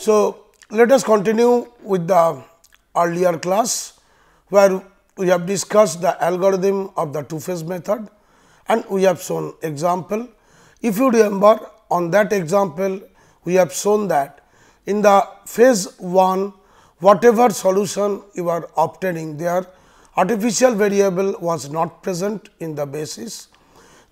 So, let us continue with the earlier class, where we have discussed the algorithm of the two-phase method and we have shown example. If you remember, on that example we have shown that in the phase 1, whatever solution you are obtaining there, artificial variable was not present in the basis.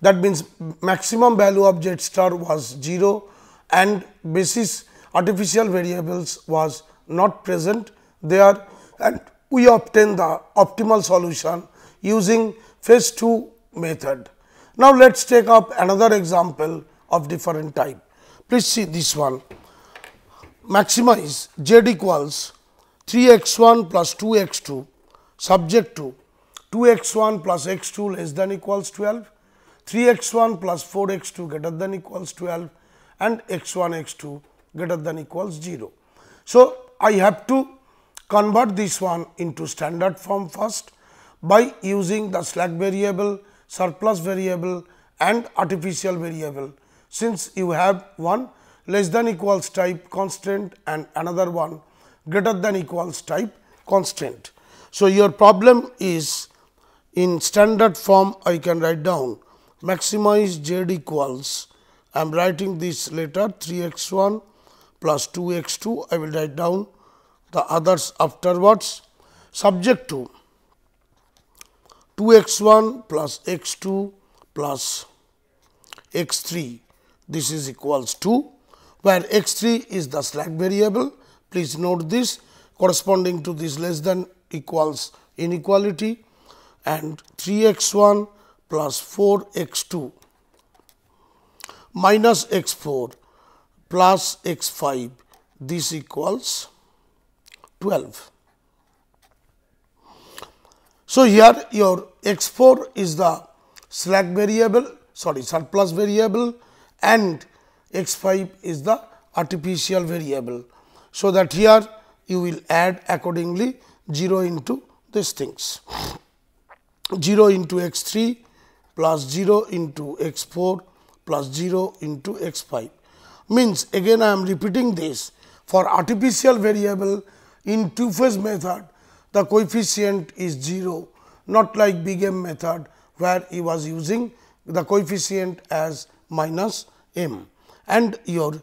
That means, maximum value of z star was 0 and basis artificial variables was not present there, and we obtain the optimal solution using phase 2 method. Now, let us take up another example of different type. Please see this one. Maximize z equals 3x1 plus 2x2 subject to 2x1 plus x2 less than equals 12, 3x1 plus 4x2 greater than equals 12 and x1 x2 greater than equals 0. So, I have to convert this one into standard form first by using the slack variable, surplus variable and artificial variable, since you have one less than equals type constant and another one greater than equals type constant. So, your problem is in standard form. I can write down maximize z equals, I am writing this later 3x1 plus 2x2, I will write down the others afterwards, subject to 2x1 plus x2 plus x3, this is equals 2, where x3 is the slack variable. Please note this, corresponding to this less than equals inequality, and 3x1 plus 4x2 minus x4 plus x5, this equals 12. So, here your x4 is the slack variable, surplus variable, and x5 is the artificial variable. So, that here you will add accordingly 0 into these things, 0 into x3 plus 0 into x4 plus 0 into x5. Means, again I am repeating this, for artificial variable in two phase method the coefficient is 0, not like big M method where he was using the coefficient as minus m, and your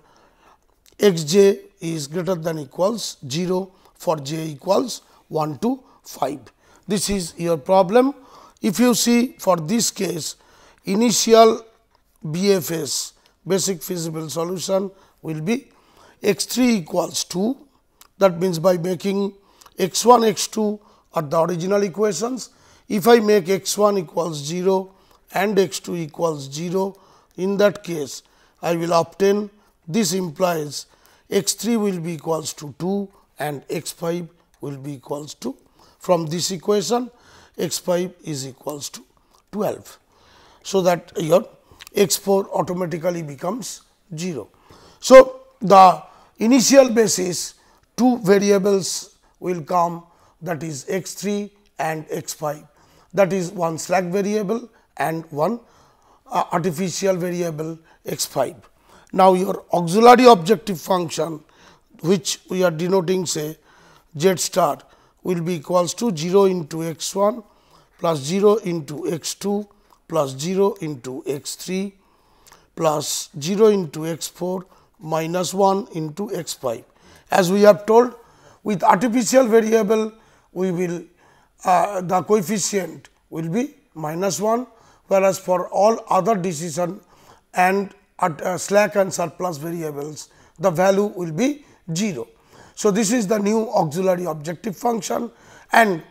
x j is greater than equals 0 for j equals 1 to 5. This is your problem. If you see, for this case, initial BFS, basic feasible solution, will be x3 equals 2. That means, by making x1 x2 are the original equations. If I make x1 equals 0 and x2 equals 0, in that case I will obtain, this implies x3 will be equals to 2 and x5 will be equals to, from this equation x5 is equals to 12. So, that your x4 automatically becomes 0. So, the initial basis two variables will come, that is x3 and x5, that is one slack variable and one artificial variable x5. Now, your auxiliary objective function, which we are denoting say z star, will be equals to 0 into x1 plus 0 into x2 plus 0 into x3 plus 0 into x4 minus 1 into x5. As we have told, with artificial variable we will the coefficient will be minus 1, whereas for all other decision and slack and surplus variables the value will be 0. So, this is the new auxiliary objective function, and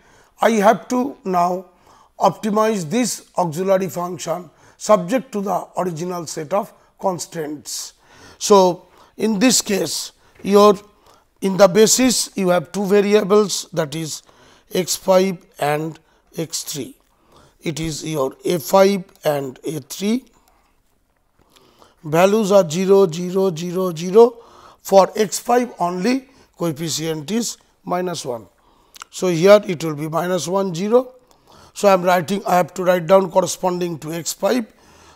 I have to now optimize this auxiliary function subject to the original set of constants. So, in this case your in the basis you have two variables, that is x5 and x3. It is your a5 and a3, values are 0, 0, 0, 0. For x5 only coefficient is minus 1. So, here it will be minus 1, 0. So, I am writing, I have to write down corresponding to x5,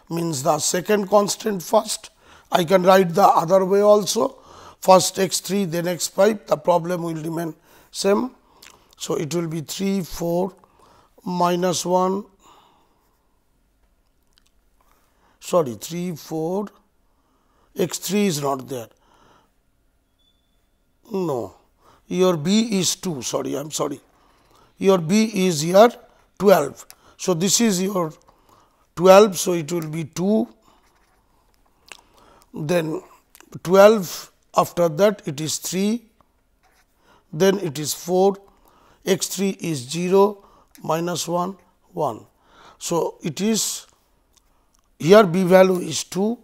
means the second constant first. I can write the other way also. first x3 then x5, the problem will remain same. So, it will be 3 4 minus 1 sorry 3 4 x3 is not there. No, your b is 2, sorry, I am sorry. Your b is here 12. So, this is your 12. So, it will be 2, then 12, after that it is 3, then it is 4, x3 is 0, minus 1, 1. So, it is here b value is 2.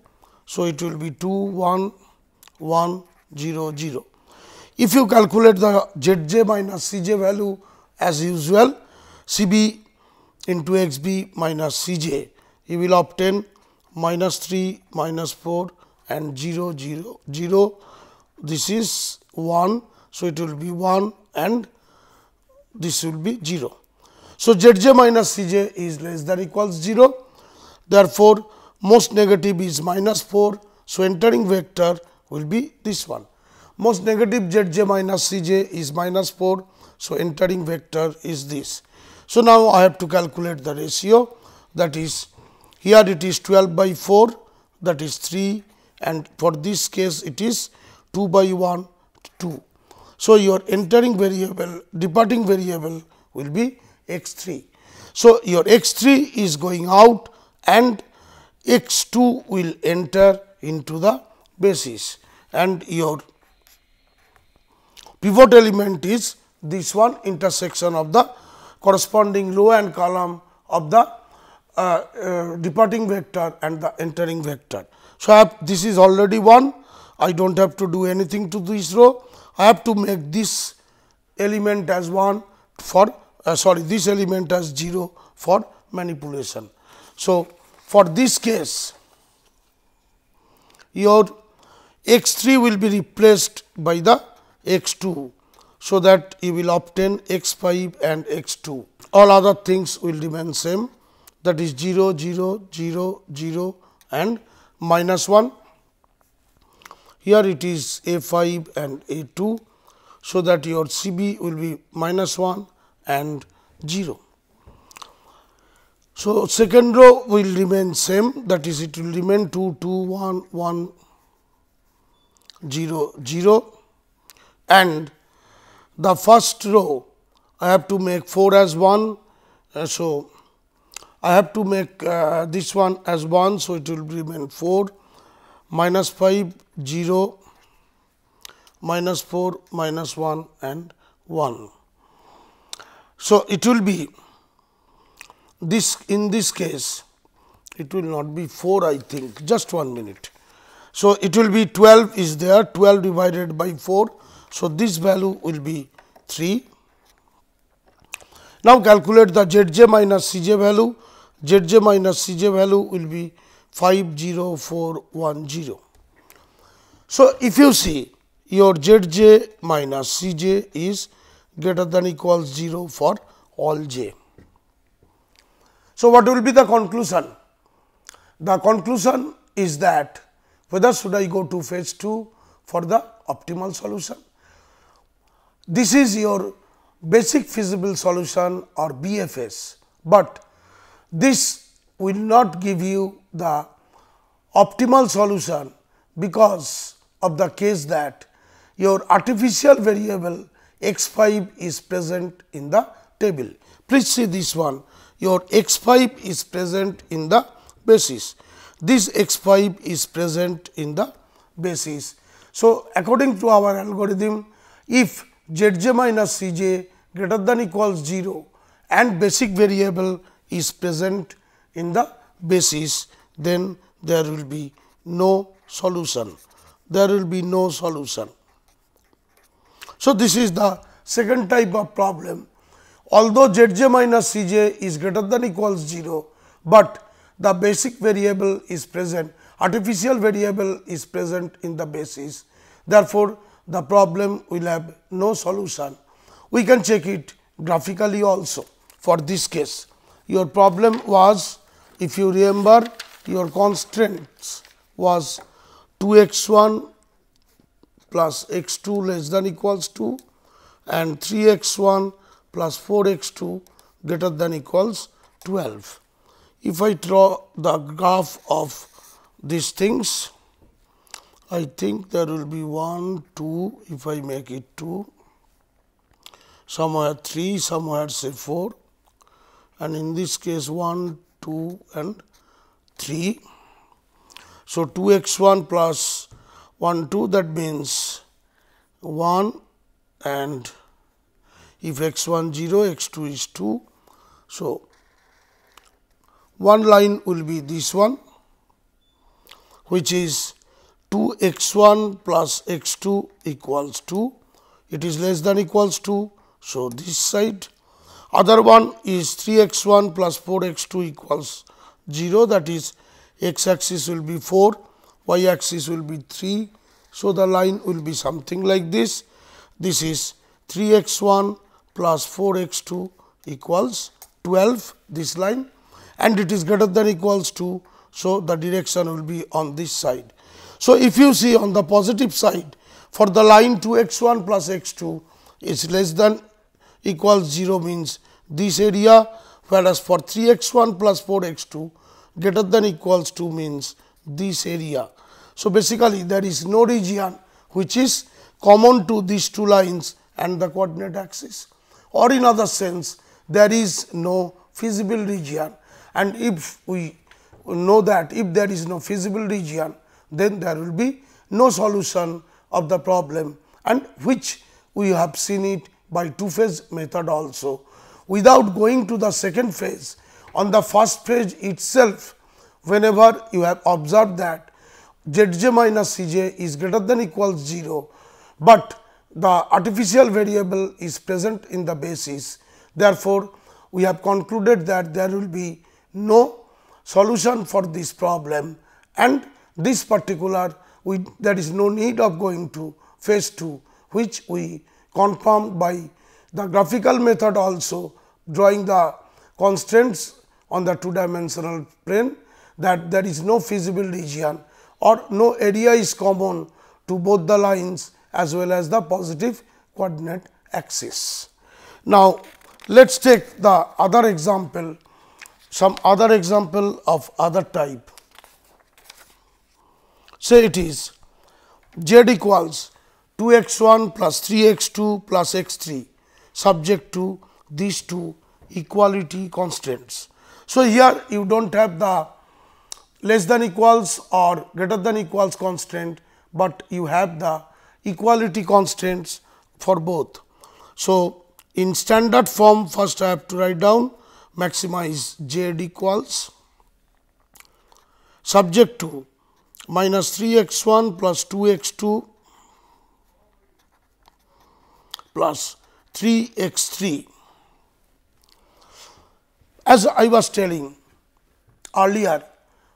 So, it will be 2, 1, 1, 0, 0. If you calculate the zj minus cj value as usual, cb into xb minus cj, you will obtain minus 3, minus 4 and 0, 0, 0. This is 1. So, it will be 1 and this will be 0. So, zj minus cj is less than equals 0. Therefore, most negative is minus 4. So, entering vector will be this one. Most negative zj minus cj is minus 4. So, entering vector is this. So, now I have to calculate the ratio, that is here it is 12 by 4, that is 3, and for this case it is 2 by 1 2. So, your entering variable, departing variable will be x3. So, your x3 is going out and x2 will enter into the basis, and your pivot element is this one, intersection of the corresponding row and column of the departing vector and the entering vector. So, this is already 1, I do not have to do anything to this row. I have to make this element as 1 for this element as 0 for manipulation. So, for this case your x3 will be replaced by the x2. So, that you will obtain x5 and x2, all other things will remain same, that is 0, 0, 0, 0 and minus 1. Here it is a5 and a2. So, that your CB will be minus 1 and 0. So, second row will remain same, that is it will remain 2, 2, 1, 1, 0, 0, and the first row I have to make 4 as 1. So, I have to make this one as 1. So, it will remain 4, minus 5, 0, minus 4, minus 1 and 1. So, it will be this, in this case it will not be 4, I think, just 1 minute. So, it will be 12 is there, 12 divided by 4. So, this value will be 3. Now, calculate the zj minus cj value. Zj minus cj value will be 5, 0, 4, 1, 0. So, if you see your zj minus cj is greater than equals 0 for all j. So, what will be the conclusion? The conclusion is that whether should I go to phase 2 for the optimal solution. This is your basic feasible solution or BFS, but this will not give you the optimal solution because of the case that your artificial variable x5 is present in the table. Please see this one, your x5 is present in the basis, this x5 is present in the basis. So, according to our algorithm, if zj minus cj greater than equals 0 and basic variable is present in the basis, then there will be no solution. There will be no solution. So, this is the second type of problem. Although zj minus cj is greater than equals 0, but the basic variable is present, artificial variable is present in the basis. Therefore, the problem will have no solution. We can check it graphically also. For this case, your problem was, if you remember, your constraints was 2x1 plus x 2 less than equals 2 and 3 x 1 plus 4 x 2 greater than equals 12. If I draw the graph of these things, I think there will be 1, 2, if I make it 2, somewhere 3, somewhere say 4, and in this case 1, 2 and 3. So, 2 x 1 plus 1 2, that means 1, and if x 1 0, x 2 is 2. So, one line will be this one, which is 2 x 1 plus x 2 equals 2. It is less than equals 2. So, this side. Other one is 3 x 1 plus 4 x 2 equals 0, that is x axis will be 4, y axis will be 3. So, the line will be something like this. This is 3 x 1 plus 4 x 2 equals 12, this line, and it is greater than equals 2. So, the direction will be on this side. So, if you see on the positive side, for the line 2 x 1 plus x 2 is less than equals 0 means this area, whereas for 3 x 1 plus 4 x 2 greater than equals 2 means this area. So, basically there is no region which is common to these two lines and the coordinate axis, or in other sense there is no feasible region, and if we know that if there is no feasible region, then there will be no solution of the problem, and which we have seen it by two phase method also. Without going to the second phase, on the first phase itself, whenever you have observed that Zj minus Cj is greater than equals 0, but the artificial variable is present in the basis. Therefore, we have concluded that there will be no solution for this problem, and this particular there is no need of going to phase 2, which we confirmed by the graphical method also, drawing the constraints on the two dimensional plane, that there is no feasible region or no area is common to both the lines as well as the positive coordinate axis. Now, let us take the other example, some other example of other type. Say it is z equals 2 x 1 plus 3 x 2 plus x 3 subject to these two equality constraints. So, here you do not have the less than equals or greater than equals constraint, but you have the equality constraints for both. So, in standard form, first I have to write down maximize z equals subject to minus 3 x 1 plus 2 x 2 plus 3 x 3. As I was telling earlier,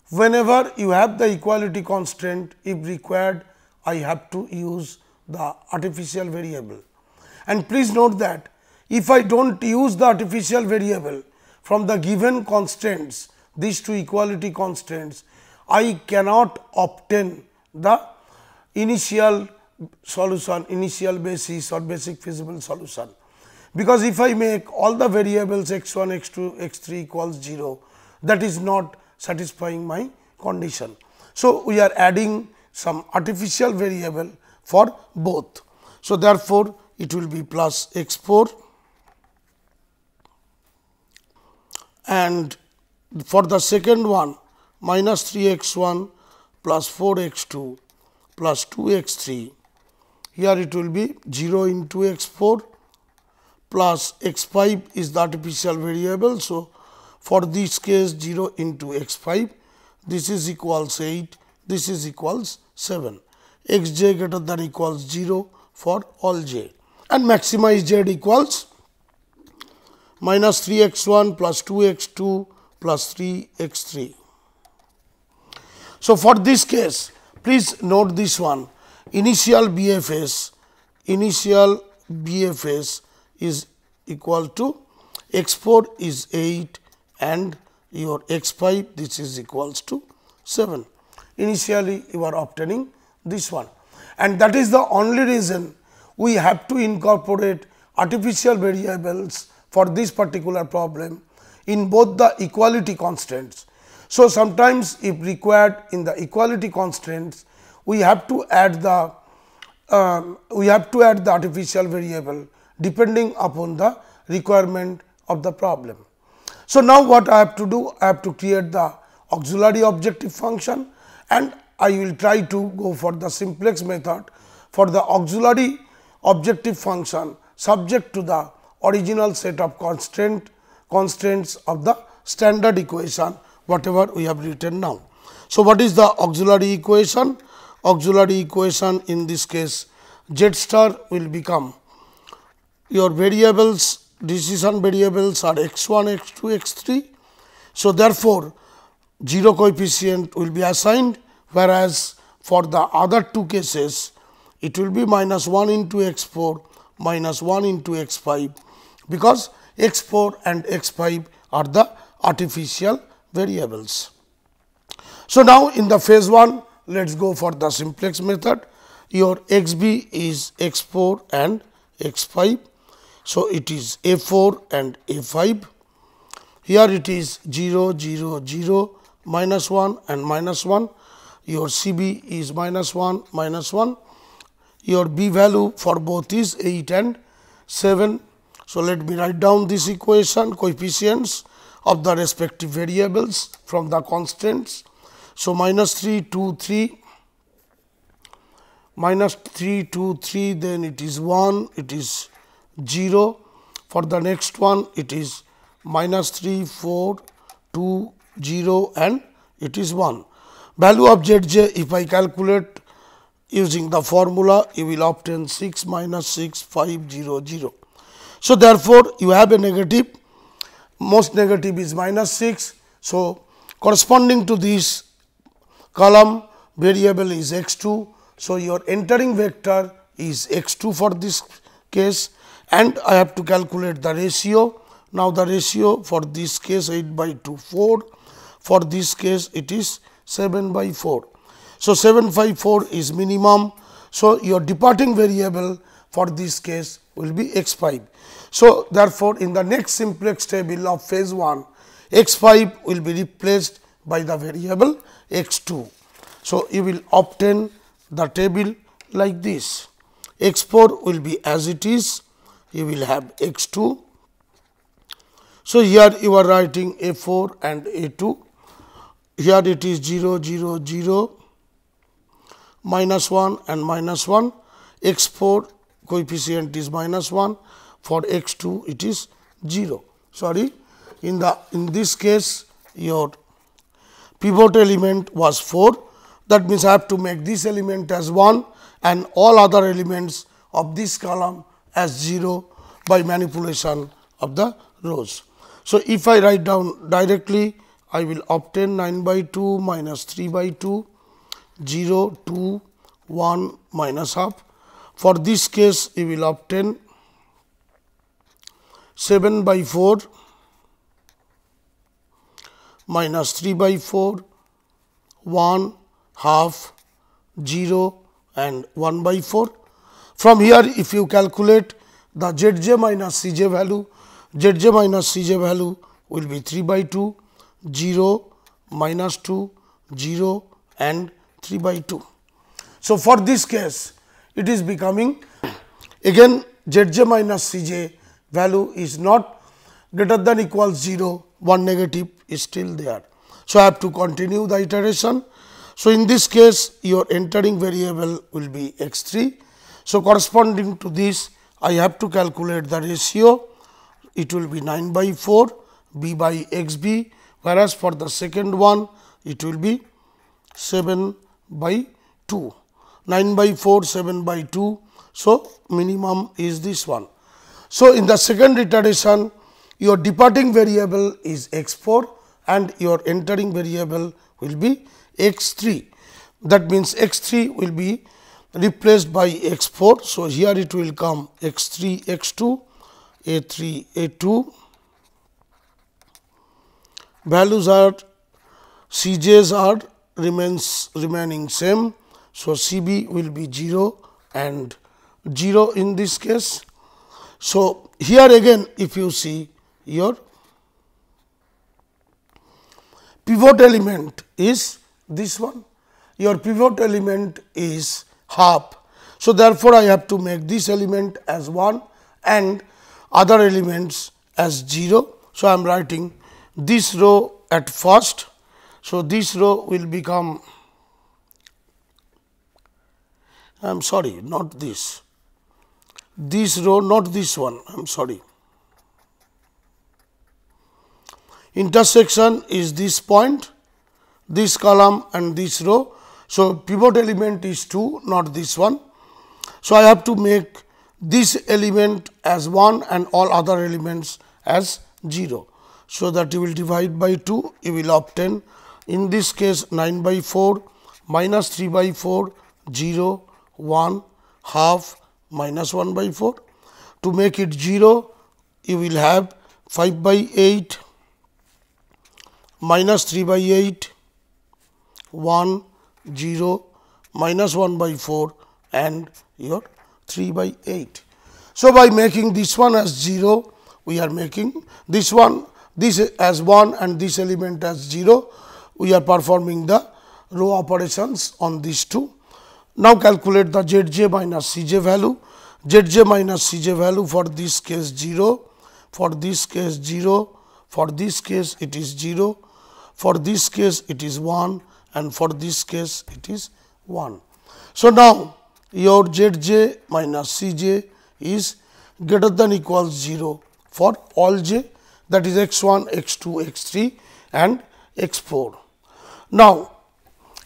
whenever you have the equality constraint, if required, I have to use the artificial variable. And please note that if I do not use the artificial variable from the given constraints, these two equality constraints, I cannot obtain the initial solution, initial basis or basic feasible solution. Because if I make all the variables x 1, x 2, x 3 equals 0, that is not satisfying my condition. So, we are adding some artificial variable for both. So, therefore, it will be plus x 4, and for the second one minus 3 x 1 plus 4 x 2 plus 2 x 3. Here it will be 0 into x 4 plus x 5 is the artificial variable. So, for this case 0 into x 5, this is equals 8, this is equals 7, x j greater than equals 0 for all j, and maximize z equals minus 3 x 1 plus 2 x 2 plus 3 x 3. So, for this case, please note this one, initial BFS is equal to x 4 is 8 and your x 5, this is equals to 7. Initially, you are obtaining this one, and that is the only reason we have to incorporate artificial variables for this particular problem in both the equality constants. So, sometimes if required in the equality constants, we have to add the artificial variable depending upon the requirement of the problem. So, now what I have to do? I have to create the auxiliary objective function, and I will try to go for the simplex method for the auxiliary objective function subject to the original set of constraints of the standard equation whatever we have written now. So, what is the auxiliary equation? Auxiliary equation in this case z star will become your variables, decision variables are x1, x2, x3. So, therefore, 0 coefficient will be assigned, whereas for the other two cases it will be minus 1 into x4 minus 1 into x5, because x4 and x5 are the artificial variables. So, now in the phase 1, let us go for the simplex method. Your xb is x4 and x5. So, it is a4 and a5. Here it is 0, 0, 0, minus 1 and minus 1. Your cb is minus 1, minus 1. Your b value for both is 8 and 7. So, let me write down this equation, coefficients of the respective variables from the constants. So, minus 3, 2, 3, minus 3, 2, 3, then it is 1, it is 0. For the next one, it is minus 3, 4, 2, 0 and it is 1. Value of zj, if I calculate using the formula, you will obtain 6 minus 6, 5, 0, 0. So, therefore, you have a negative, most negative is minus 6. So, corresponding to this column variable is x2. So, your entering vector is x2 for this case, and I have to calculate the ratio. Now, the ratio for this case 8 by 2, 4. For this case it is 7 by 4. So, 7 by 4 is minimum. So, your departing variable for this case will be x5. So, therefore, in the next simplex table of phase 1, x5 will be replaced by the variable x2. So, you will obtain the table like this. X4 will be as it is, you will have x2. So, here you are writing a4 and a2. Here it is 0, 0, 0, minus 1 and minus 1. X4 coefficient is minus 1. For x2 it is 0. Sorry, in this case your pivot element was 4. That means, I have to make this element as 1 and all other elements of this column as 0 by manipulation of the rows. So, if I write down directly, I will obtain 9 by 2 minus 3 by 2, 0, 2, 1 minus half. For this case, you will obtain 7 by 4 minus 3 by 4, 1 half, 0 and 1 by 4. From here, if you calculate the zj minus cj value, zj minus cj value will be 3 by 2, 0, minus 2, 0 and 3 by 2. So, for this case, it is becoming again zj minus cj value is not greater than equals 0, one negative is still there. So, I have to continue the iteration. So, in this case your entering variable will be x3. So, corresponding to this I have to calculate the ratio, it will be 9 by 4 b by xb, whereas for the second one it will be 7 by 2, 9 by 4, 7 by 2. So, minimum is this one. So, in the second iteration your departing variable is x4 and your entering variable will be x3. That means, x3 will be replaced by x4. So, here it will come x3 x2, a3 a2, values are cj's are remaining same. So, CB will be 0 and 0 in this case. So, here again if you see your pivot element is this one, your pivot element is half. So, therefore, I have to make this element as 1 and other elements as 0. So, I am writing this row at first. So, this row will become, I am sorry, not this row, not this one, I am sorry. Intersection is this point, this column and this row. So, pivot element is 2, not this one. So, I have to make this element as 1 and all other elements as 0. So, that you will divide by 2, you will obtain in this case 9 by 4 minus 3 by 4, 0, 1, half minus 1 by 4. To make it 0, you will have 5 by 8 minus 3 by 8, 1, 0, minus 1 by 4 and your 3 by 8. So, by making this one as 0, we are making this one, this as 1 and this element as 0, we are performing the row operations on these two. Now, calculate the Zj minus Cj value. Zj minus Cj value for this case 0, for this case 0, for this case it is 0, for this case it is 1 and for this case it is 1. So, now your Zj minus Cj is greater than equals 0 for all j, that is x1, x2, x3 and x4. Now,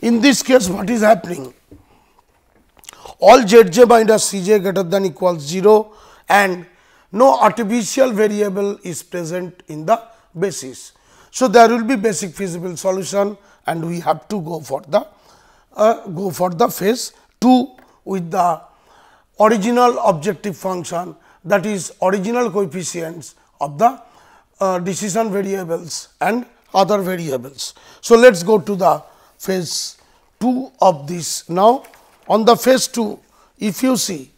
in this case what is happening? All Zj minus Cj greater than equals 0 and no artificial variable is present in the basis. So, there will be basic feasible solution and we have to go for the phase 2 with the original objective function, that is original coefficients of the decision variables and other variables. So, let us go to the phase 2 of this. Now, on the phase 2, if you see,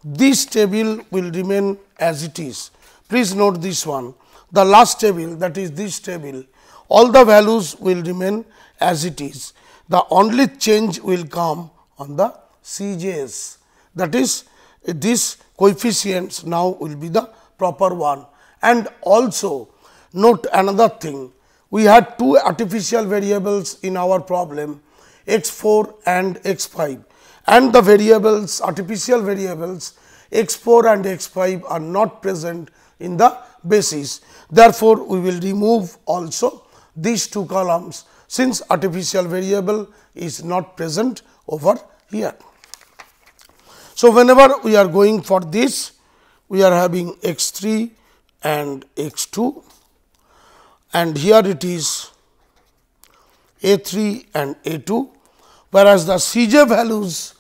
this table will remain as it is. Please note this one, the last table, that is this table, all the values will remain as it is. The only change will come on the Cj's, that is this coefficients now will be the proper one. And also note another thing, we had two artificial variables in our problem, x4 and x5, and the variables, artificial variables x4 and x5 are not present in the basis. Therefore, we will remove also these two columns, since artificial variable is not present over here. So, whenever we are going for this, we are having x3 and x2 and here it is a3 and a2, whereas the Cj values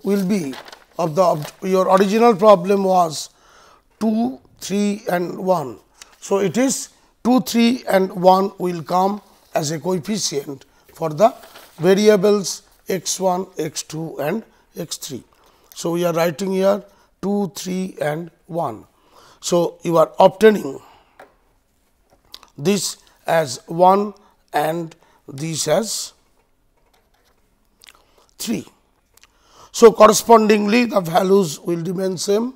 will be of your original problem was 2, 3 and 1. So, it is 2, 3 and 1 will come as a coefficient for the variables x1, x2 and x3. So, we are writing here 2, 3 and 1. So, you are obtaining this as 1 and this as 3. So, correspondingly the values will remain same,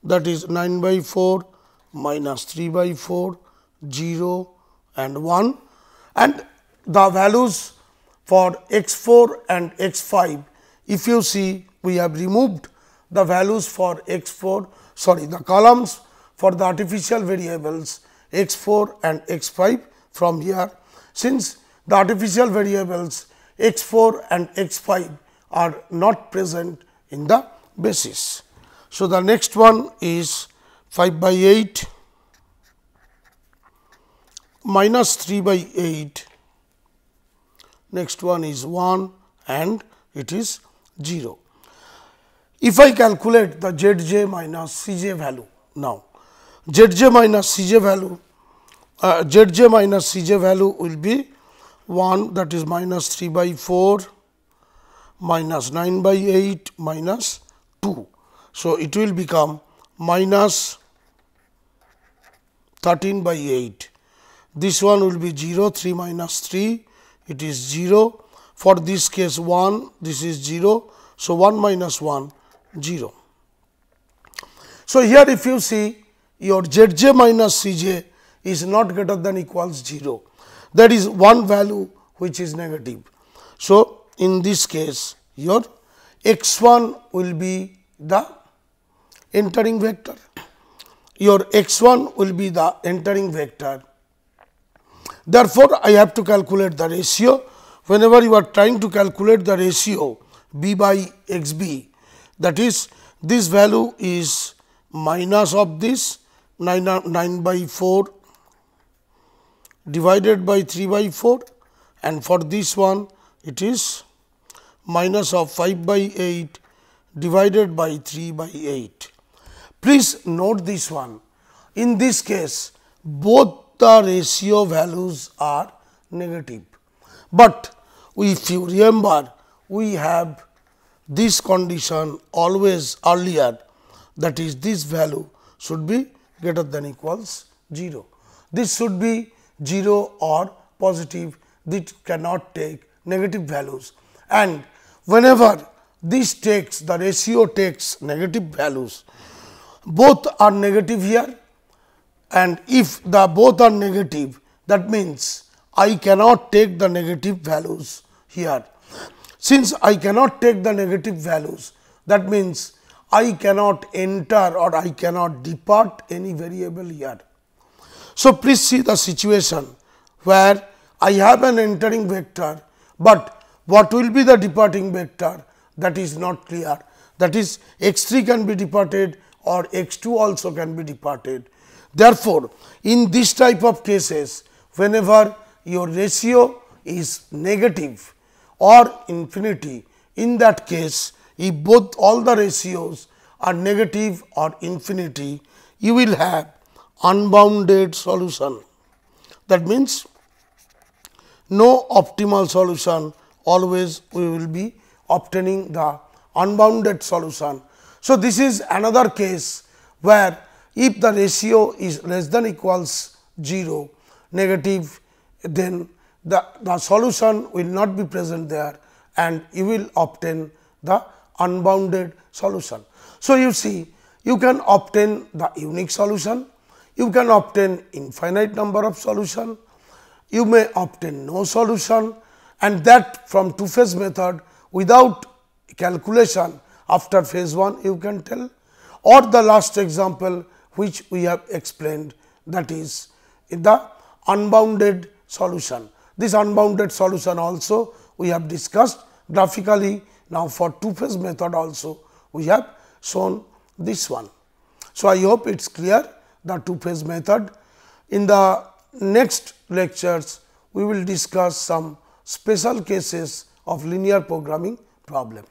that is 9 by 4 minus 3 by 4, 0 and 1, and the values for x4 and x5, if you see, we have removed the values for x4, sorry, the columns for the artificial variables x4 and x5 from here, since the artificial variables x4 and x5 are not present in the basis. So, the next one is 5 by 8 minus 3 by 8, next one is 1 and it is 0. If I calculate the Zj minus Cj value now, Zj minus Cj value will be 1, that is minus 3 by 4 minus 9 by 8 minus 2. So, it will become minus 13 by 8. This one will be 0, 3 minus 3, it is 0. For this case 1, this is 0. So, 1 minus 1, 0. So, here if you see your Zj minus Cj is not greater than equals 0. That is one value which is negative. So, in this case your x1 will be the entering vector. Your x1 will be the entering vector. Therefore, I have to calculate the ratio. Whenever you are trying to calculate the ratio b by xb, that is this value is minus of this 9 by 4 divided by 3 by 4, and for this one it is minus of 5 by 8 divided by 3 by 8. Please note this one. In this case, both the ratio values are negative, but if you remember, we have this condition always earlier, that is this value should be greater than equals 0. This should be 0 or positive, this cannot take negative values, and whenever this takes the ratio takes negative values, both are negative here, and if the both are negative, that means I cannot take the negative values here. Since I cannot take the negative values, that means I cannot enter or I cannot depart any variable here. So, please see the situation where I have an entering vector, but what will be the departing vector, that is not clear. That is x3 can be departed or x2 also can be departed. Therefore, in this type of cases, whenever your ratio is negative or infinity, in that case, if both all the ratios are negative or infinity, you will have unbounded solution. That means, no optimal solution, always we will be obtaining the unbounded solution. So, this is another case where if the ratio is less than equals 0 negative, then the solution will not be present there and you will obtain the unbounded solution. So, you see, you can obtain the unique solution, you can obtain infinite number of solution, you may obtain no solution, and that from two phase method without calculation after phase 1 you can tell, or the last example which we have explained, that is in the unbounded solution. This unbounded solution also we have discussed graphically. Now, for two phase method also we have shown this one. So, I hope it is clear the two phase method. In the next lectures, we will discuss some special cases of linear programming problem.